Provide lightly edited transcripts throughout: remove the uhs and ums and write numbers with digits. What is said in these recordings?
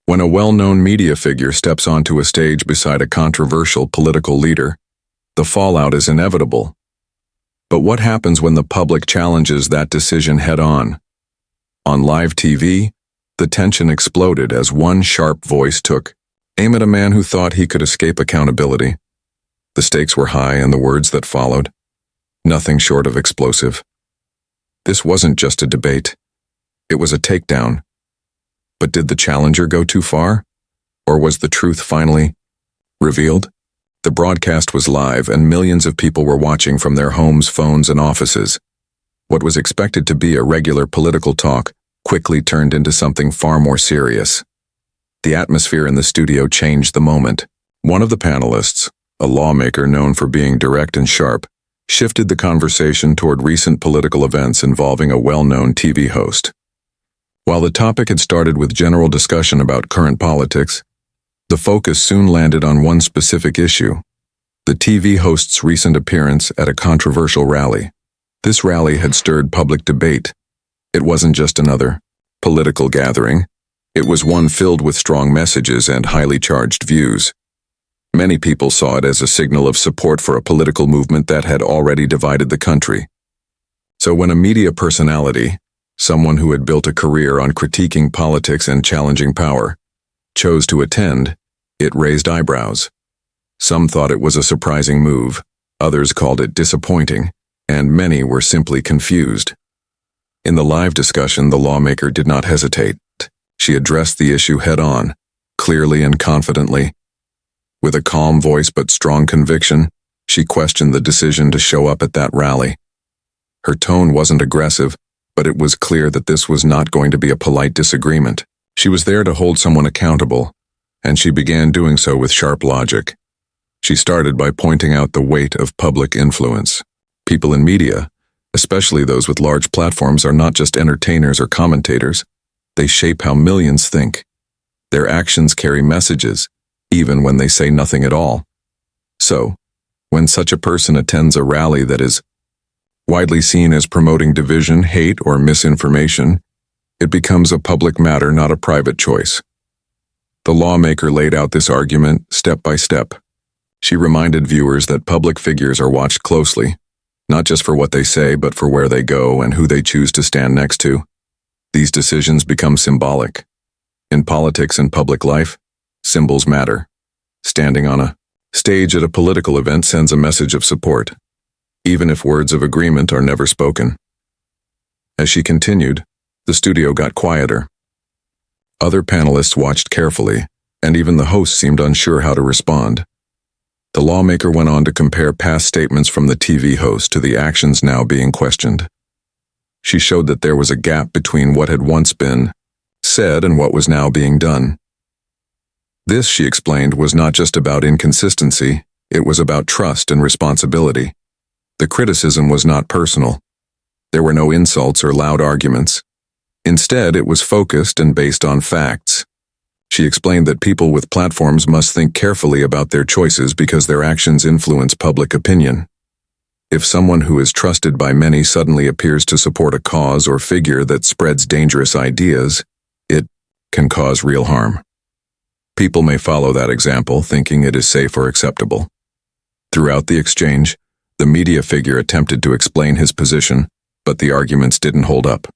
When a well-known media figure steps onto a stage beside a controversial political leader, the fallout is inevitable. But what happens when the public challenges that decision head-on? On live TV, the tension exploded as one sharp voice took aim at a man who thought he could escape accountability. The stakes were high and the words that followed, nothing short of explosive. This wasn't just a debate. It was a takedown. But did the challenger go too far? Or was the truth finally revealed? The broadcast was live and millions of people were watching from their homes, phones, and offices. What was expected to be a regular political talk quickly turned into something far more serious. The atmosphere in the studio changed the moment. One of the panelists, a lawmaker known for being direct and sharp, shifted the conversation toward recent political events involving a well-known TV host. While the topic had started with general discussion about current politics, the focus soon landed on one specific issue: the TV host's recent appearance at a controversial rally. This rally had stirred public debate. It wasn't just another political gathering. It was one filled with strong messages and highly charged views. Many people saw it as a signal of support for a political movement that had already divided the country. So when a media personality, someone who had built a career on critiquing politics and challenging power, chose to attend, it raised eyebrows. Some thought it was a surprising move, others called it disappointing, and many were simply confused. In the live discussion, the lawmaker did not hesitate. She addressed the issue head-on, clearly and confidently. With a calm voice but strong conviction, she questioned the decision to show up at that rally. Her tone wasn't aggressive, but it was clear that this was not going to be a polite disagreement. She was there to hold someone accountable, and she began doing so with sharp logic. She started by pointing out the weight of public influence. People in media, especially those with large platforms, are not just entertainers or commentators. They shape how millions think. Their actions carry messages, even when they say nothing at all. So, when such a person attends a rally that is widely seen as promoting division, hate, or misinformation, it becomes a public matter, not a private choice. The lawmaker laid out this argument step by step. She reminded viewers that public figures are watched closely, not just for what they say, but for where they go and who they choose to stand next to. These decisions become symbolic. In politics and public life, symbols matter. Standing on a stage at a political event sends a message of support, even if words of agreement are never spoken. As she continued, the studio got quieter. Other panelists watched carefully, and even the host seemed unsure how to respond. The lawmaker went on to compare past statements from the TV host to the actions now being questioned. She showed that there was a gap between what had once been said and what was now being done. This, she explained, was not just about inconsistency, it was about trust and responsibility. The criticism was not personal. There were no insults or loud arguments. Instead, it was focused and based on facts. She explained that people with platforms must think carefully about their choices because their actions influence public opinion. If someone who is trusted by many suddenly appears to support a cause or figure that spreads dangerous ideas, it can cause real harm. People may follow that example, thinking it is safe or acceptable. Throughout the exchange, the media figure attempted to explain his position, but the arguments didn't hold up.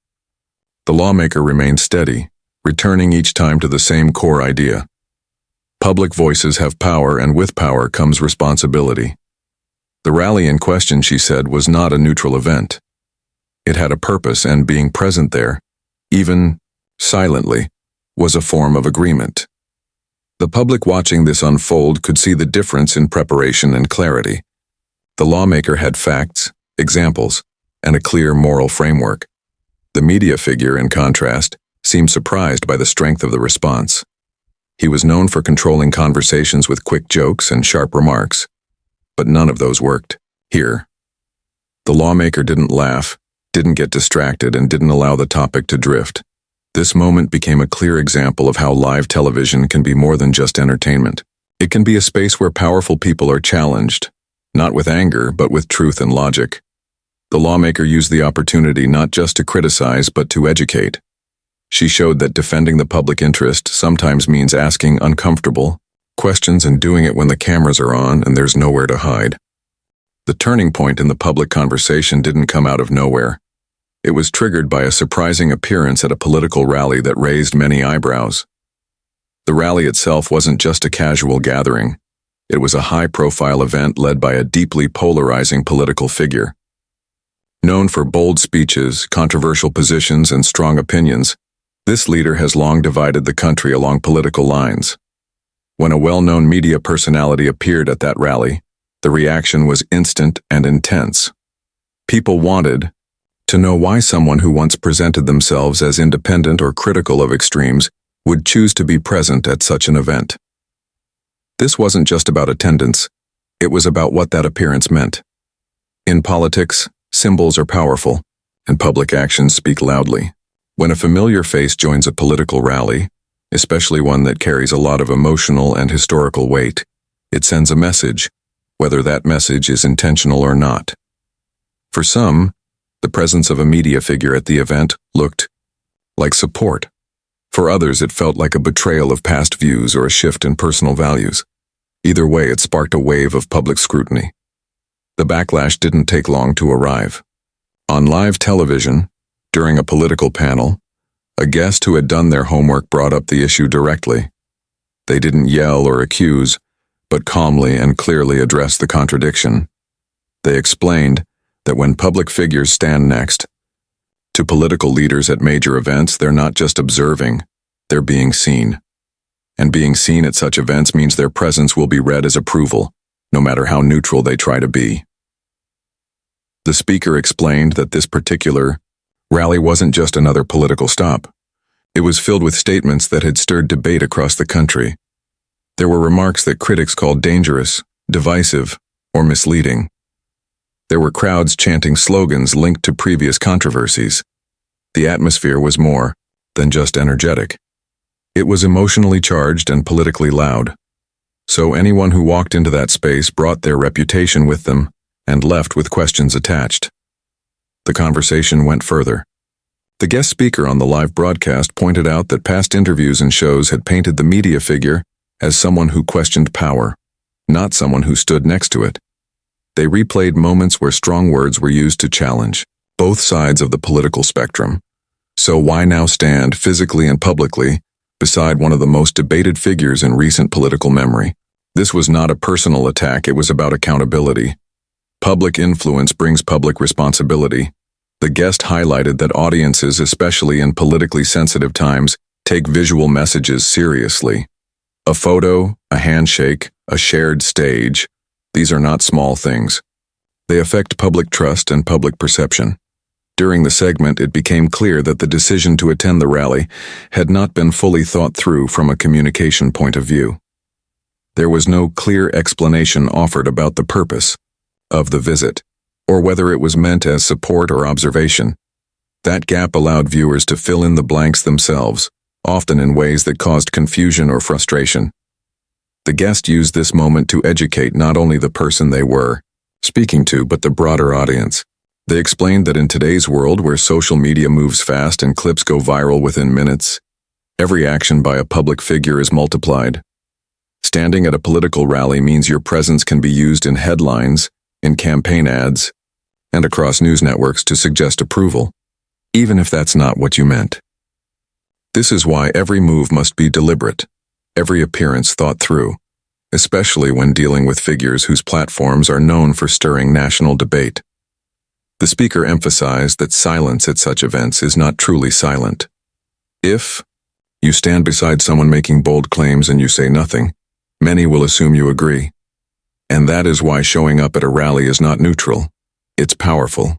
The lawmaker remained steady, returning each time to the same core idea. Public voices have power, and with power comes responsibility. The rally in question, she said, was not a neutral event. It had a purpose, and being present there, even silently, was a form of agreement. The public watching this unfold could see the difference in preparation and clarity. The lawmaker had facts, examples, and a clear moral framework. The media figure, in contrast, seemed surprised by the strength of the response. He was known for controlling conversations with quick jokes and sharp remarks, but none of those worked here. The lawmaker didn't laugh, didn't get distracted, and didn't allow the topic to drift. This moment became a clear example of how live television can be more than just entertainment. It can be a space where powerful people are challenged, not with anger, but with truth and logic. The lawmaker used the opportunity not just to criticize, but to educate. She showed that defending the public interest sometimes means asking uncomfortable questions and doing it when the cameras are on and there's nowhere to hide. The turning point in the public conversation didn't come out of nowhere. It was triggered by a surprising appearance at a political rally that raised many eyebrows. The rally itself wasn't just a casual gathering. It was a high-profile event led by a deeply polarizing political figure. Known for bold speeches, controversial positions, and strong opinions, this leader has long divided the country along political lines. When a well-known media personality appeared at that rally, the reaction was instant and intense. People wanted to know why someone who once presented themselves as independent or critical of extremes would choose to be present at such an event. This wasn't just about attendance, it was about what that appearance meant. In politics, symbols are powerful, and public actions speak loudly. When a familiar face joins a political rally, especially one that carries a lot of emotional and historical weight, it sends a message, whether that message is intentional or not. For some, the presence of a media figure at the event looked like support. For others, it felt like a betrayal of past views or a shift in personal values. Either way, it sparked a wave of public scrutiny. The backlash didn't take long to arrive. On live television, during a political panel, a guest who had done their homework brought up the issue directly. They didn't yell or accuse, but calmly and clearly addressed the contradiction. They explained that when public figures stand next to political leaders at major events, they're not just observing, they're being seen. And being seen at such events means their presence will be read as approval, no matter how neutral they try to be. The speaker explained that this particular rally wasn't just another political stop. It was filled with statements that had stirred debate across the country. There were remarks that critics called dangerous, divisive, or misleading. There were crowds chanting slogans linked to previous controversies. The atmosphere was more than just energetic. It was emotionally charged and politically loud. So anyone who walked into that space brought their reputation with them and left with questions attached. The conversation went further. The guest speaker on the live broadcast pointed out that past interviews and shows had painted the media figure as someone who questioned power, not someone who stood next to it. They replayed moments where strong words were used to challenge both sides of the political spectrum. So why now stand physically and publicly beside one of the most debated figures in recent political memory? This was not a personal attack, it was about accountability. Public influence brings public responsibility. The guest highlighted that audiences, especially in politically sensitive times, take visual messages seriously. A photo, a handshake, a shared stage, these are not small things. They affect public trust and public perception. During the segment, it became clear that the decision to attend the rally had not been fully thought through from a communication point of view. There was no clear explanation offered about the purpose of the visit, or whether it was meant as support or observation. That gap allowed viewers to fill in the blanks themselves, often in ways that caused confusion or frustration. The guest used this moment to educate not only the person they were speaking to, but the broader audience. They explained that in today's world where social media moves fast and clips go viral within minutes, every action by a public figure is multiplied. Standing at a political rally means your presence can be used in headlines, in campaign ads, and across news networks to suggest approval, even if that's not what you meant. This is why every move must be deliberate, every appearance thought through, especially when dealing with figures whose platforms are known for stirring national debate. The speaker emphasized that silence at such events is not truly silent. If you stand beside someone making bold claims and you say nothing, many will assume you agree. And that is why showing up at a rally is not neutral. It's powerful.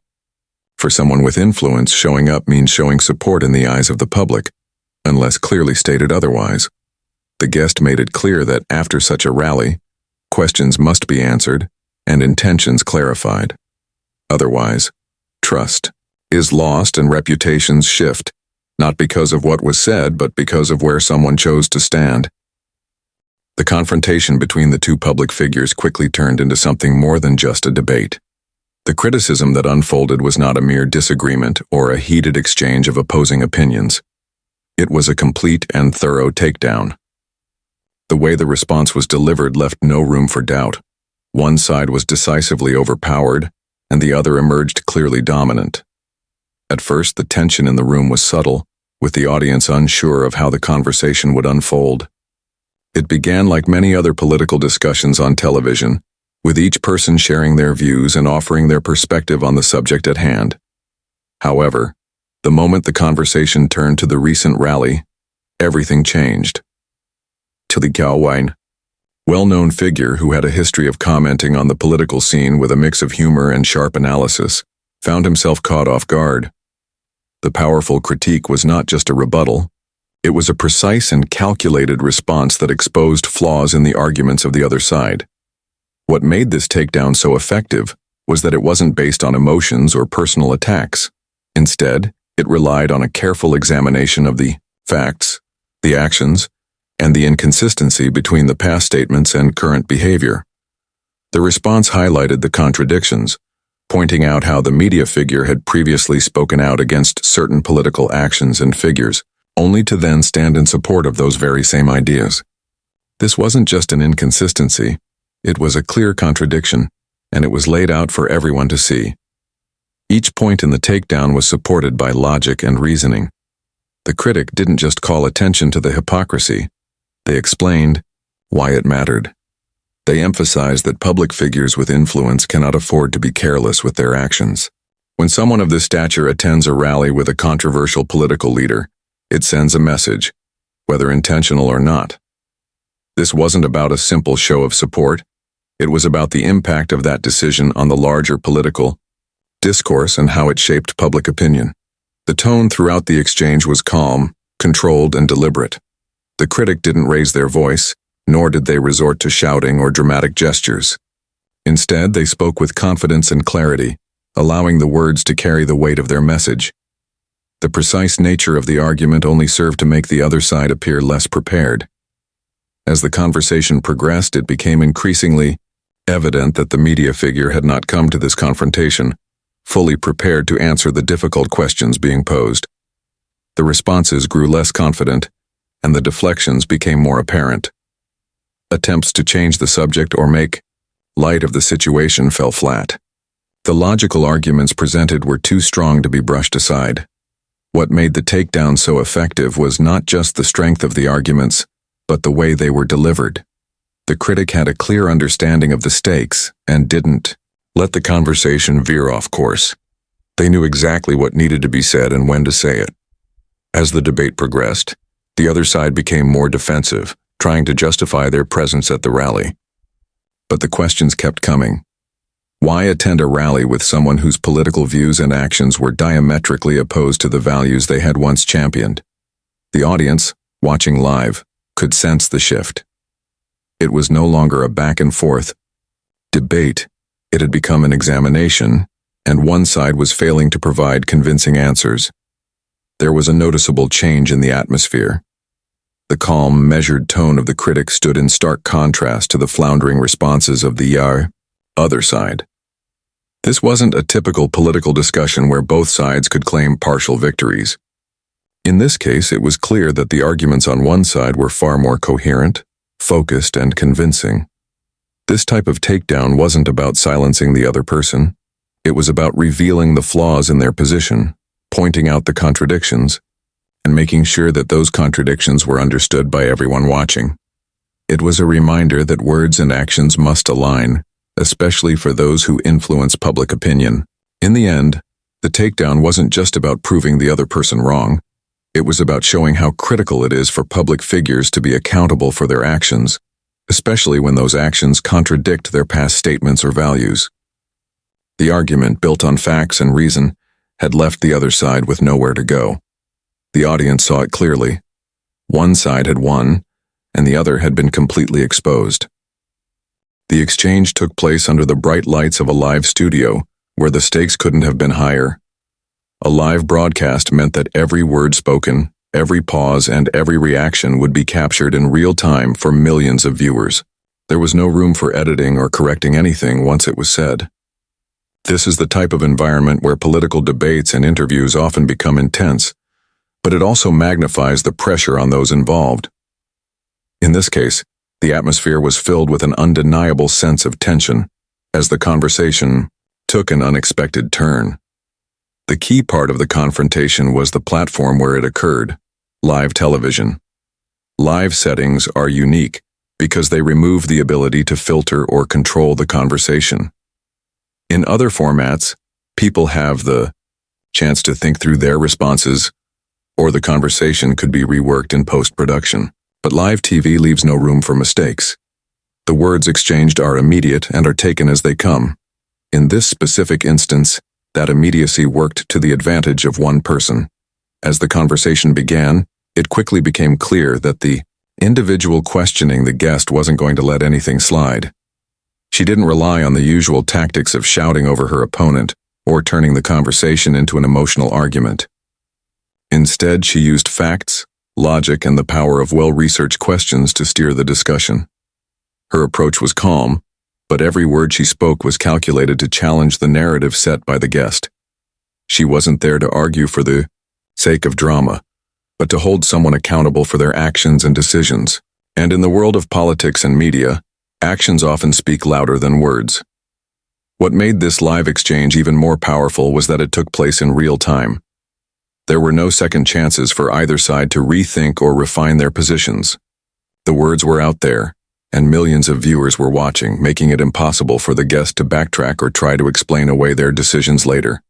For someone with influence, showing up means showing support in the eyes of the public, unless clearly stated otherwise. The guest made it clear that after such a rally, questions must be answered and intentions clarified. Otherwise, trust is lost and reputations shift, not because of what was said, but because of where someone chose to stand. The confrontation between the two public figures quickly turned into something more than just a debate. The criticism that unfolded was not a mere disagreement or a heated exchange of opposing opinions. It was a complete and thorough takedown. The way the response was delivered left no room for doubt. One side was decisively overpowered, and the other emerged clearly dominant. At first, the tension in the room was subtle, with the audience unsure of how the conversation would unfold. It began like many other political discussions on television, with each person sharing their views and offering their perspective on the subject at hand. However, the moment the conversation turned to the recent rally, everything changed. Tilly Calwine, well-known figure who had a history of commenting on the political scene with a mix of humor and sharp analysis, found himself caught off guard. The powerful critique was not just a rebuttal. It was a precise and calculated response that exposed flaws in the arguments of the other side. What made this takedown so effective was that it wasn't based on emotions or personal attacks. Instead, it relied on a careful examination of the facts, the actions, and the inconsistency between the past statements and current behavior. The response highlighted the contradictions, pointing out how the media figure had previously spoken out against certain political actions and figures, only to then stand in support of those very same ideas. This wasn't just an inconsistency, it was a clear contradiction, and it was laid out for everyone to see. Each point in the takedown was supported by logic and reasoning. The critic didn't just call attention to the hypocrisy, they explained why it mattered. They emphasized that public figures with influence cannot afford to be careless with their actions. When someone of this stature attends a rally with a controversial political leader, it sends a message, whether intentional or not. This wasn't about a simple show of support. It was about the impact of that decision on the larger political discourse and how it shaped public opinion. The tone throughout the exchange was calm, controlled, and deliberate. The critic didn't raise their voice, nor did they resort to shouting or dramatic gestures. Instead, they spoke with confidence and clarity, allowing the words to carry the weight of their message. The precise nature of the argument only served to make the other side appear less prepared. As the conversation progressed, it became increasingly evident that the media figure had not come to this confrontation fully prepared to answer the difficult questions being posed. The responses grew less confident, and the deflections became more apparent. Attempts to change the subject or make light of the situation fell flat. The logical arguments presented were too strong to be brushed aside. What made the takedown so effective was not just the strength of the arguments, but the way they were delivered. The critic had a clear understanding of the stakes and didn't let the conversation veer off course. They knew exactly what needed to be said and when to say it. As the debate progressed, the other side became more defensive, trying to justify their presence at the rally. But the questions kept coming. Why attend a rally with someone whose political views and actions were diametrically opposed to the values they had once championed? The audience, watching live, could sense the shift. It was no longer a back-and-forth debate. It had become an examination, and one side was failing to provide convincing answers. There was a noticeable change in the atmosphere. The calm, measured tone of the critic stood in stark contrast to the floundering responses of the other side. This wasn't a typical political discussion where both sides could claim partial victories. In this case, it was clear that the arguments on one side were far more coherent, focused, and convincing. This type of takedown wasn't about silencing the other person. It was about revealing the flaws in their position, pointing out the contradictions, and making sure that those contradictions were understood by everyone watching. It was a reminder that words and actions must align, especially for those who influence public opinion. In the end, the takedown wasn't just about proving the other person wrong. It was about showing how critical it is for public figures to be accountable for their actions, especially when those actions contradict their past statements or values. The argument, built on facts and reason, had left the other side with nowhere to go. The audience saw it clearly. One side had won, and the other had been completely exposed. The exchange took place under the bright lights of a live studio, where the stakes couldn't have been higher. A live broadcast meant that every word spoken, every pause, and every reaction would be captured in real time for millions of viewers. There was no room for editing or correcting anything once it was said. This is the type of environment where political debates and interviews often become intense, but it also magnifies the pressure on those involved. In this case, the atmosphere was filled with an undeniable sense of tension as the conversation took an unexpected turn. The key part of the confrontation was the platform where it occurred, live television. Live settings are unique because they remove the ability to filter or control the conversation. In other formats, people have the chance to think through their responses, or the conversation could be reworked in post-production. But live TV leaves no room for mistakes. The words exchanged are immediate and are taken as they come. In this specific instance, that immediacy worked to the advantage of one person. As the conversation began, it quickly became clear that the individual questioning the guest wasn't going to let anything slide. She didn't rely on the usual tactics of shouting over her opponent or turning the conversation into an emotional argument. Instead, she used facts, logic, and the power of well-researched questions to steer the discussion. Her approach was calm, but every word she spoke was calculated to challenge the narrative set by the guest. She wasn't there to argue for the sake of drama, but to hold someone accountable for their actions and decisions. And in the world of politics and media, actions often speak louder than words. What made this live exchange even more powerful was that it took place in real time. There were no second chances for either side to rethink or refine their positions. The words were out there, and millions of viewers were watching, making it impossible for the guest to backtrack or try to explain away their decisions later.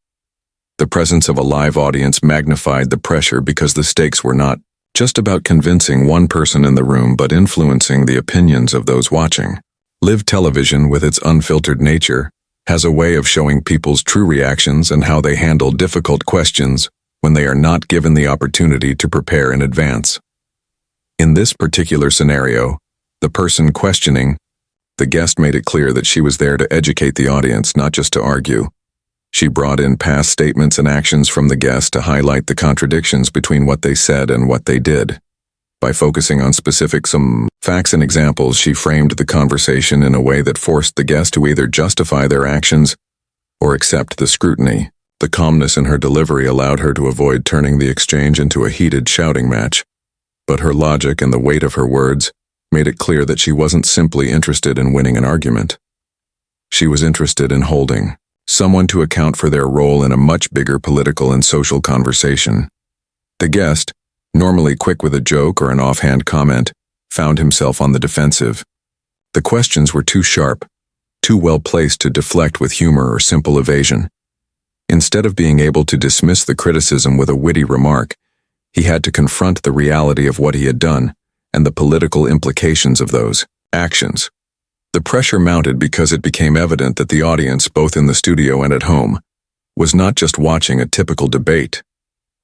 The presence of a live audience magnified the pressure because the stakes were not just about convincing one person in the room but influencing the opinions of those watching. Live television, with its unfiltered nature, has a way of showing people's true reactions and how they handle difficult questions when they are not given the opportunity to prepare in advance. In this particular scenario, the person questioning the guest made it clear that she was there to educate the audience, not just to argue. She brought in past statements and actions from the guest to highlight the contradictions between what they said and what they did. By focusing on some facts and examples, she framed the conversation in a way that forced the guest to either justify their actions or accept the scrutiny. The calmness in her delivery allowed her to avoid turning the exchange into a heated shouting match, but her logic and the weight of her words made it clear that she wasn't simply interested in winning an argument. She was interested in holding someone to account for their role in a much bigger political and social conversation. The guest, normally quick with a joke or an offhand comment, found himself on the defensive. The questions were too sharp, too well placed to deflect with humor or simple evasion. Instead of being able to dismiss the criticism with a witty remark, he had to confront the reality of what he had done and the political implications of those actions. The pressure mounted because it became evident that the audience, both in the studio and at home, was not just watching a typical debate.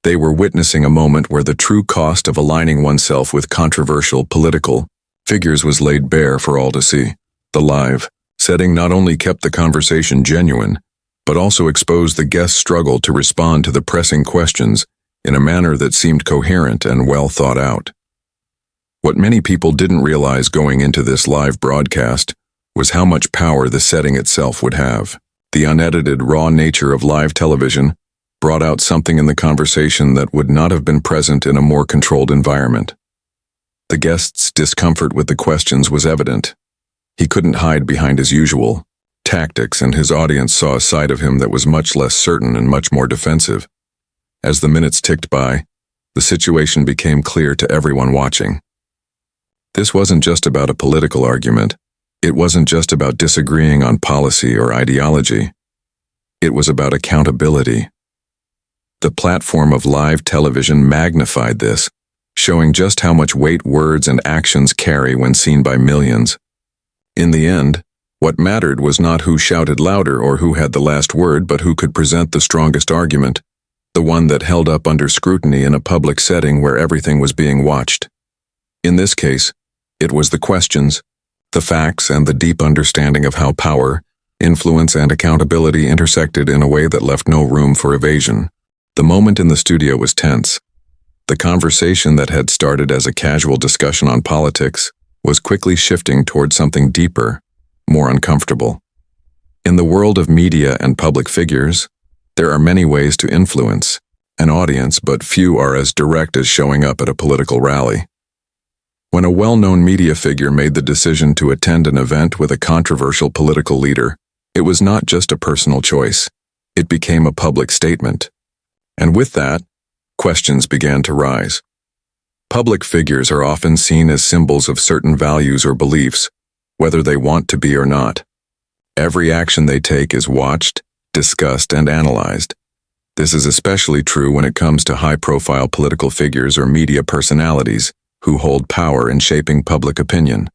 They were witnessing a moment where the true cost of aligning oneself with controversial political figures was laid bare for all to see. The live setting not only kept the conversation genuine, but also exposed the guest's struggle to respond to the pressing questions in a manner that seemed coherent and well thought out. What many people didn't realize going into this live broadcast was how much power the setting itself would have. The unedited, raw nature of live television brought out something in the conversation that would not have been present in a more controlled environment. The guest's discomfort with the questions was evident. He couldn't hide behind his usual tactics, and his audience saw a side of him that was much less certain and much more defensive. As the minutes ticked by, the situation became clear to everyone watching. This wasn't just about a political argument. It wasn't just about disagreeing on policy or ideology. It was about accountability. The platform of live television magnified this, showing just how much weight words and actions carry when seen by millions. In the end, what mattered was not who shouted louder or who had the last word, but who could present the strongest argument, the one that held up under scrutiny in a public setting where everything was being watched. In this case, it was the questions, the facts, and the deep understanding of how power, influence, and accountability intersected in a way that left no room for evasion. The moment in the studio was tense. The conversation that had started as a casual discussion on politics was quickly shifting toward something deeper, more uncomfortable. In the world of media and public figures, there are many ways to influence, an audience, but few are as direct as showing up at a political rally. When a well-known media figure made the decision to attend an event with a controversial political leader, it was not just a personal choice. It became a public statement. And with that, questions began to rise. Public figures are often seen as symbols of certain values or beliefs, whether they want to be or not. Every action they take is watched, discussed, and analyzed. This is especially true when it comes to high-profile political figures or media personalities who hold power in shaping public opinion.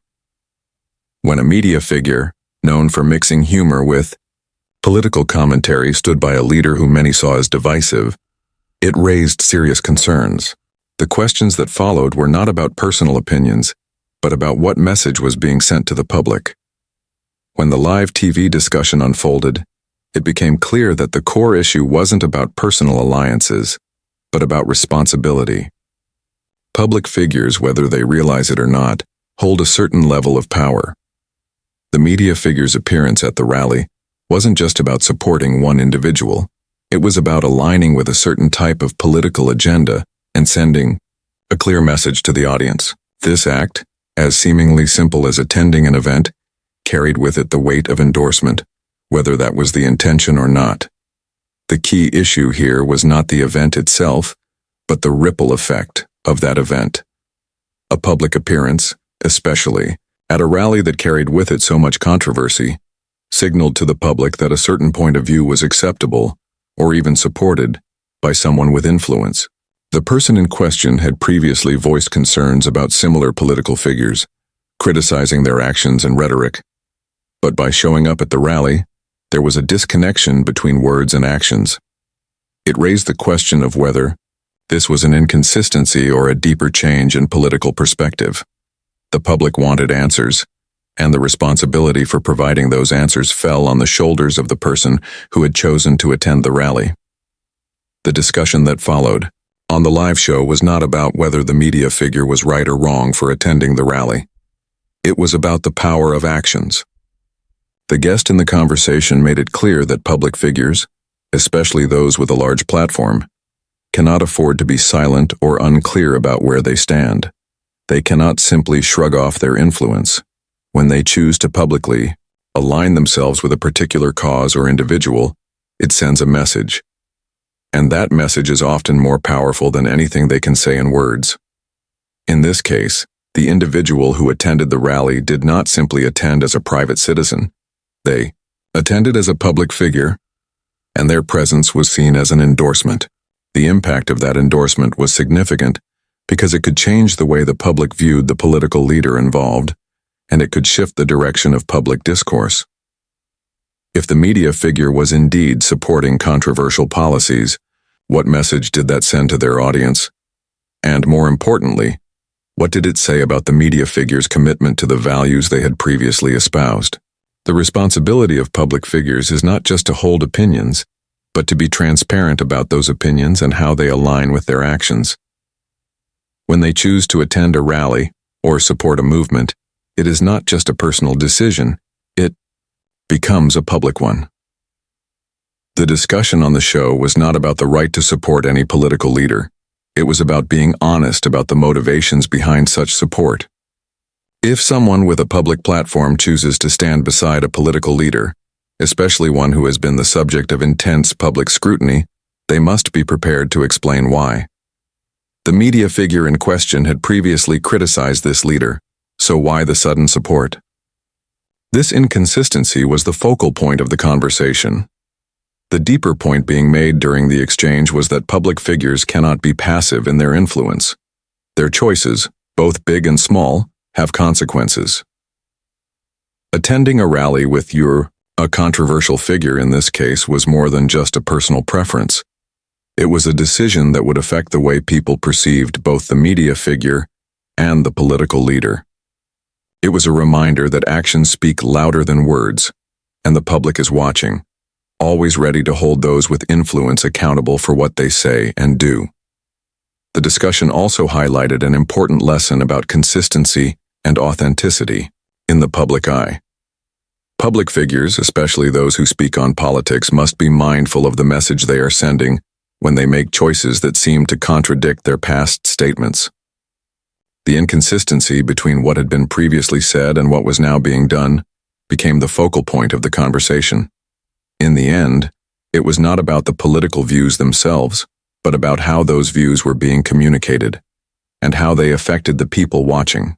When a media figure, known for mixing humor with political commentary, stood by a leader who many saw as divisive, it raised serious concerns. The questions that followed were not about personal opinions, but about what message was being sent to the public. When the live TV discussion unfolded, it became clear that the core issue wasn't about personal alliances, but about responsibility. Public figures, whether they realize it or not, hold a certain level of power. The media figure's appearance at the rally wasn't just about supporting one individual. It was about aligning with a certain type of political agenda and sending a clear message to the audience. This act, as seemingly simple as attending an event, carried with it the weight of endorsement, whether that was the intention or not. The key issue here was not the event itself, but the ripple effect of that event. A public appearance, especially at a rally that carried with it so much controversy, signaled to the public that a certain point of view was acceptable or even supported by someone with influence. The person in question had previously voiced concerns about similar political figures, criticizing their actions and rhetoric. But by showing up at the rally, there was a disconnection between words and actions. It raised the question of whether this was an inconsistency or a deeper change in political perspective. The public wanted answers, and the responsibility for providing those answers fell on the shoulders of the person who had chosen to attend the rally. The discussion that followed on the live show was not about whether the media figure was right or wrong for attending the rally. It was about the power of actions. The guest in the conversation made it clear that public figures, especially those with a large platform, cannot afford to be silent or unclear about where they stand. They cannot simply shrug off their influence. When they choose to publicly align themselves with a particular cause or individual, it sends a message. And that message is often more powerful than anything they can say in words. In this case, the individual who attended the rally did not simply attend as a private citizen. They attended as a public figure, and their presence was seen as an endorsement. The impact of that endorsement was significant because it could change the way the public viewed the political leader involved, and it could shift the direction of public discourse. If the media figure was indeed supporting controversial policies, what message did that send to their audience? And more importantly, what did it say about the media figure's commitment to the values they had previously espoused? The responsibility of public figures is not just to hold opinions, but to be transparent about those opinions and how they align with their actions. When they choose to attend a rally or support a movement, it is not just a personal decision, it becomes a public one. The discussion on the show was not about the right to support any political leader. It was about being honest about the motivations behind such support. If someone with a public platform chooses to stand beside a political leader, especially one who has been the subject of intense public scrutiny, they must be prepared to explain why. The media figure in question had previously criticized this leader, so why the sudden support? This inconsistency was the focal point of the conversation. The deeper point being made during the exchange was that public figures cannot be passive in their influence. Their choices, both big and small, have consequences. Attending a rally with a controversial figure in this case was more than just a personal preference. It was a decision that would affect the way people perceived both the media figure and the political leader. It was a reminder that actions speak louder than words, and the public is watching, always ready to hold those with influence accountable for what they say and do. The discussion also highlighted an important lesson about consistency and authenticity in the public eye. Public figures, especially those who speak on politics, must be mindful of the message they are sending when they make choices that seem to contradict their past statements. The inconsistency between what had been previously said and what was now being done became the focal point of the conversation. In the end, it was not about the political views themselves, but about how those views were being communicated, and how they affected the people watching.